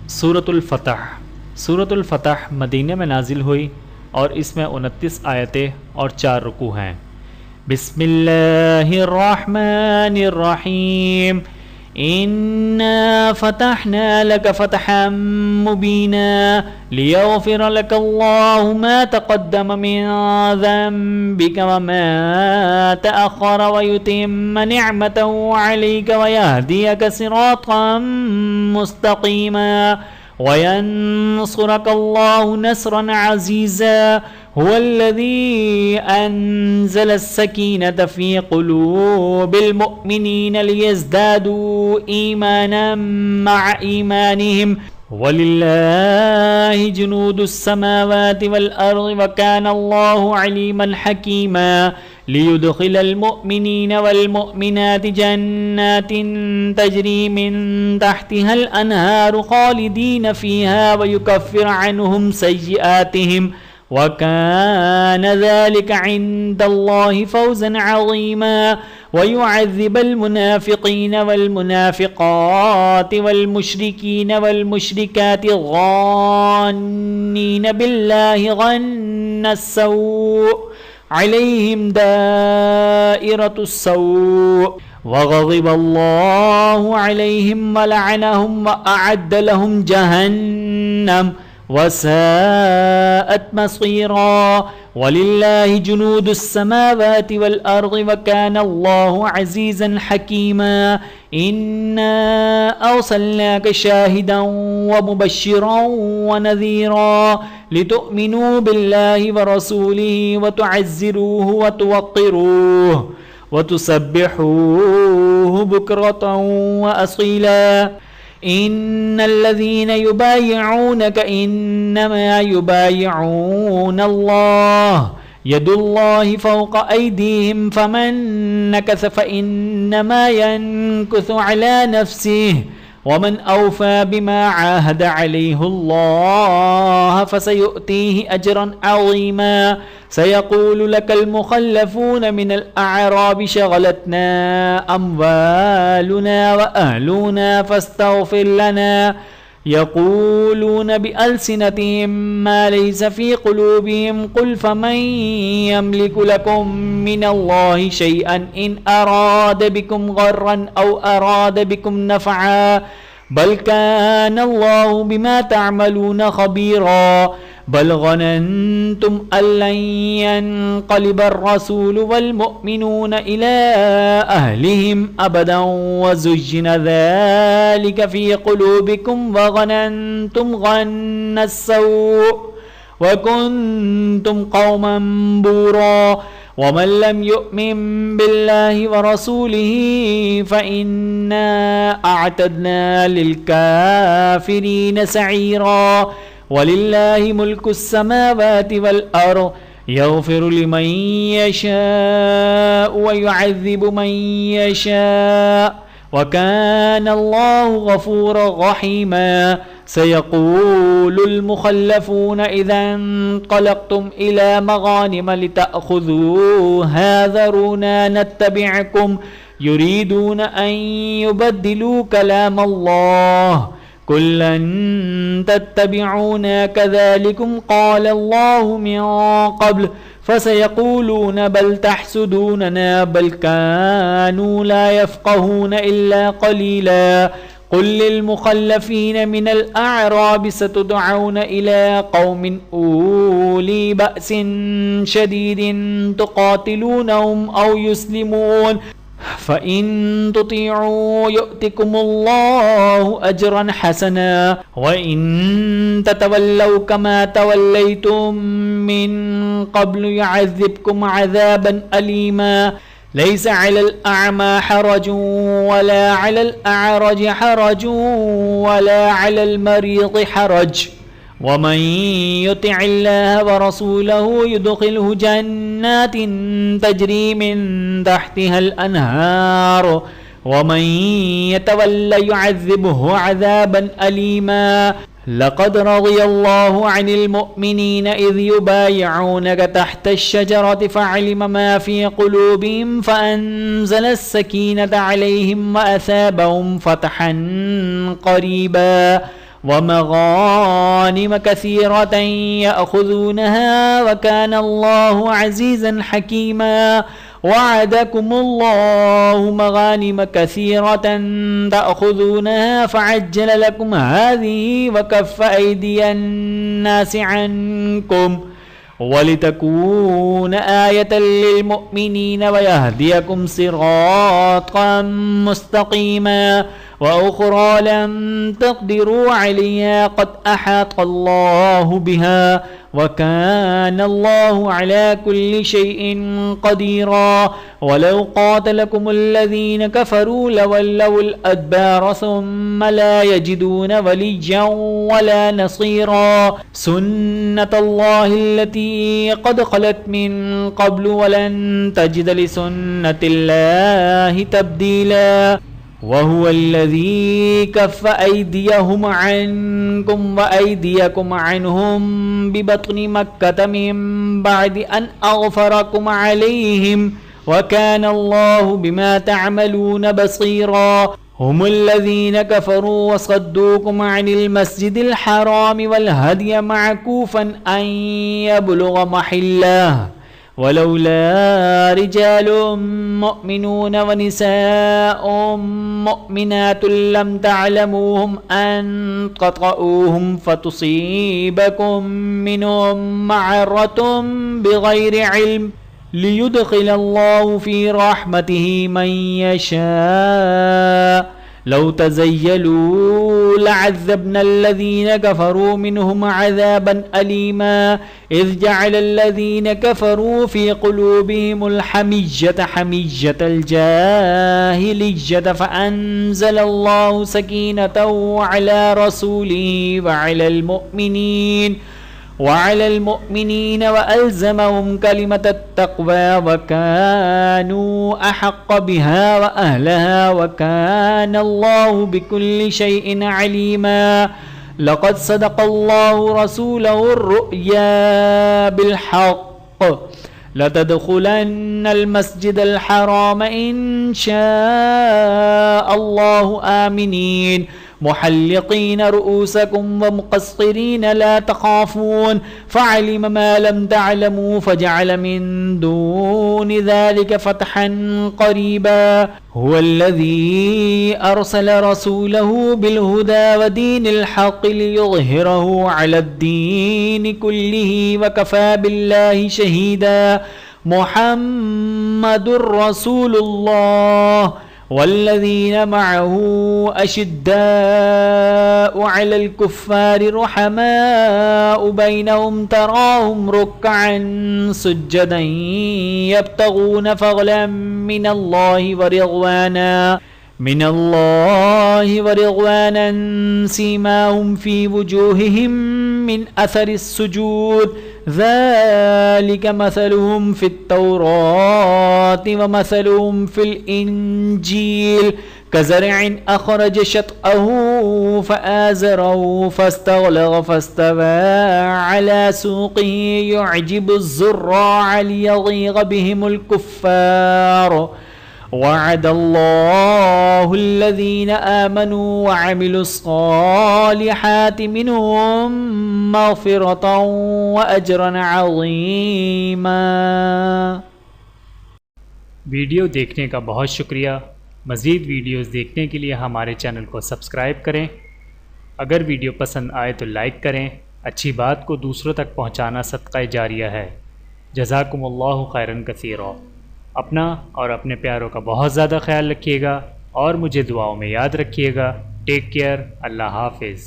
सूरतुल फतह। सूरतुल फतह मदीने में नाजिल हुई और इसमें 29 आयतें और 4 रुकू हैं। बिस्मिल्लाहिर्रहमानिर्रहीम। इन्ना फतहना लक फतहम मुबीना लियग़फ़िर लकल्लाहु मा तक़द्दम मिन ज़ंबिक व मा तअख़्ख़र व युतिम्म निअमतहु अलैक व यहदियक सिरातन मुस्तक़ीमा वयंसुरकल्लाहु नस्रन अज़ीज़ा हुवल्लज़ी अंज़ल अस्सकीनत फ़ी क़ुलूबिल मुअ्मिनीन लियज़दादू ईमानन मअ ईमानिहिम वलिल्लाहि जुनूदुस्समावाति वल अर्ज़ि व कानल्लाहु अलीमन हकीमा लियुदख़िलल मुअ्मिनीन वल मुअ्मिनाति जन्नातिन तजरी मिन तहतिहल अनहारु ख़ालिदीन फ़ीहा व युकफ़्फ़िर अन्हुम सय्यिआतिहिम व कान ज़ालिक इंदल्लाहि फ़ौज़न अज़ीमा व युअज़्ज़िबल मुनाफ़िक़ीन वल मुनाफ़िक़ाति वल मुशरिकीन वल मुशरिकाति ज़ान्नीन बिल्लाहि ज़न्नस्सऊ अलैहिम दाइरतुस्सऊ वग़ज़िबल्लाहु अलैहिम व लअनहुम व अअद्द लहुम जहन्नम वसाअत मसीरा वलिल्लाहि जुनूदुस्समावाति वल अर्ज़ि व कानल्लाहु अज़ीज़न हकीमा इन्ना अर्सलनाक शाहिदन व मुबश्शिरन व नज़ीरा लितुअ्मिनू बिल्लाहि व रसूलिहि व तुअज़्ज़िरूहु व तुवक़्क़िरूहु व तुसब्बिहूहु बुक्रतन व असीला इन्नल्लज़ीन युबायिऊनक इन्नमा युबायिऊन अल्लाह यदुल्लाहि फ़ौक़ अयदीहिम फमन नकस फ़इन्नमा यनकुसु अला नफ़्सिहि वमन औफ़ा बिमा आहद अलैहुल्लाह फ़सयुअतीहि अजरन अज़ीमा सयक़ूलु लकल मुख़ल्लफ़ून मिनल अअराबि शग़लतना अम्वालुना व अहलुना फ़स्तग़फ़िर लना यक़ूलून बिअल्सिनतिहिम मा लैस फ़ी क़ुलूबिहिम क़ुल फ़मन यमलिकु लकुम मिनल्लाहि शैअन इन अराद बिकुम ग़र्रन औ अराद बिकुम नफ़अ बल कानल्लाहु बिमा तअमलून ख़बीरा बल ज़नंतुम अल्लन यन्क़लिबर रसूलु वल मुअ्मिनून इला अहलिहिम अबदन व ज़ुय्यिन ज़ालिक फ़ी क़ुलूबिकुम व ज़नंतुम ज़न्नस्सऊ व कुन्तुम क़ौमन बूरा वमन लम युअ्मिन बिल्लाहि व रसूलिहि फ़इन्ना अअतदना लिलकाफ़िरीन सईरा वलिल्लाहि मुल्कुस्समावाति वल अर्ज़ यग़फ़िरु लिमन यशाअ व युअज़्ज़िबु मन यशाअ व कानल्लाहु गफ़ूरन रहीमा सयक़ूलुल मुख़ल्लफ़ून इज़ा इंक़लक़्तुम इला मग़ानिम लितअख़ुज़ूहा ज़रूना नत्तबिअकुम युरीदून अन युबद्दिलू कलामल्लाह कुल्लन तत्तबिऊना कज़ालिकुम क़ालल्लाहु मिन क़ब्ल फ़सयक़ूलून बल तहसुदूनना बल कानू ला यफ़क़हून इल्ला क़लीला क़ुल लिलमुख़ल्लफ़ीन मिनल अअराबि सतुदअऊन इला क़ौमिन ऊली बअसिन शदीदिन तुक़ातिलूनहुम औ युस्लिमून फ़इन तुतीअू युअतिकुमुल्लाहु अजरन हसना व इन ततवल्लौ कमा तवल्लैतुम मिन क़ब्लु युअज़्ज़िबकुम अज़ाबन अलीमा लैस अलल अअमा हरजुन वला अलल अअरज हरजुन वला अलल मरीज़ हरज वमन युतिइल्लाह व रसूलहु युदख़िलहु जन्नातिन तजरी मिन तहतिहल अनहार वमन यतवल्ला युअज़्ज़िबहु अज़ाबन अलीमा लक़द रज़ियल्लाहु अनिल मुअ्मिनीन इज़ युबायिऊनक तहतश-शजरति फ़अलिम मा फ़ी क़ुलूबिहिम फ़अन्ज़लस-सकीनत अलैहिम व असाबहुम फ़तहन क़रीबा वमगानिम कसीरतन यअखुज़ूनहा वकान अल्लाहु अज़ीज़न हकीमा वअदकुमुल्लाहु मगानिम कसीरतन तअखुज़ूनहा फ़अज्जल लकुम हाज़िही वकफ़्फ़ ऐदियन नासि अन्कुम वलितकून आयतन लिलमुअ्मिनीन वयहदियकुम सिरातन मुस्तक़ीमा व उख़रा लम तक़दिरू अलैहा क़द अहातल्लाहु बिहा व कान अल्लाहु अला कुल्लि शैइन क़दीरा वलौ क़ातलकुमुल्लज़ीन कफ़रू लवल्लवुल अदबार सुम्मा ला यजिदून वलिय्यन वला नसीरा सुन्नतल्लाहि अल्लती क़द ख़लत मिन क़ब्लु वलन तजिद लिसुन्नतिल्लाहि तब्दीला वहुवल्लज़ी कफ़्फ़ ऐदियहुम अन्कुम व ऐदियकुम अन्हुम बिबत्नि मक्कत मिन बअदि अन अग़फ़रकुम अलैहिम व कान अल्लाहु बिमा तअमलून बसीरा हुमुल्लज़ीन कफ़रू व सद्दूकुम अनिल मस्जिदिल हराम वल हदिय मअकूफ़न अन यबलुग़ महिल्लह वलौला रिजालुम मुअमिनून व निसाउम मुअमिनातुन लम तअलमूहुम अन ततअूहुम फतुसीबकुम मिनहुम मअरतुम बिग़ैरि इल्म लियुदख़िलल्लाहु फ़ी रहमतिही मन यशा लौ तज़य्यलू लअज़्ज़बनल्लज़ीन कफ़रू मिनहुम अज़ाबन अलीमा इज़ जअलल्लज़ीन कफ़रू फ़ी क़ुलूबिहिमुल हमिय्यत हमिय्यतल जाहिलिय्यत फ़अन्ज़लल्लाहु सकीनतहु अला रसूलिही वअलल मुअ्मिनीन वअल्ज़महुम कलिमतत तक़वा वकानू अहक़्क़ बिहा व अहलहा वकानल्लाहु बिकुल्लि शैइन अलीमा लक़द सदक़ल्लाहु रसूलहुर रु'या बिलहक़्क़ लतदख़ुलन्नल मस्जिदल हराम इंशाअल्लाहु आमिनीन मुहल्लिक़ीन रुऊसकुम व मुक़स्सिरीन ला तख़ाफ़ून फ़अलिम मा लम तअलमू फ़जअल मिन दूनि ज़ालिक फ़तहन क़रीबा हुवल्लज़ी अरसल रसूलहु बिलहुदा व दीनिल हक़्क़ि लियुज़हिरहु अलद्दीनि कुल्लिहि व कफ़ा बिल्लाहि शहीदा मुहम्मदुर रसूलुल्लाह वल्लज़ीन मअहू अशिद्दाउ अलल कुफ़्फ़ारि रुहमाउ बैनहुम तराहुम रुक्कअन सुज्जदन यब्तगून फ़ज़लन मिनल्लाहि व रिज़वानन सीमाहुम फ़ी वुजूहिहिम मिन असरिस्सुजूद ज़ालिक मसलुहुम फ़ित्तौराति व मसलुहुम फ़िल इंजील कज़रअइन अख़रज शतअहू फ़आज़रहू फ़स्तग़लज़ फ़स्तवى अला सूक़िही युअजिबुज़्ज़ुर्राअ लियग़ीज़ बिहिमुल कुफ़्फ़ार वअदल्लाहु अल्लज़ीन आमनू व अमिलुस्सालिहाति मिनहुम मग़फ़िरतन व अजरन अज़ीमा। वीडियो देखने का बहुत शुक्रिया। मज़ीद वीडियोज़ देखने के लिए हमारे चैनल को सब्सक्राइब करें। अगर वीडियो पसंद आए तो लाइक करें। अच्छी बात को दूसरों तक पहुंचाना सदक़ा जारिया है। जज़ाकुमुल्लाहु खैरन कसीरा। अपना और अपने प्यारों का बहुत ज़्यादा ख्याल रखिएगा और मुझे दुआओं में याद रखिएगा। Take care. अल्लाह हाफ़िज़।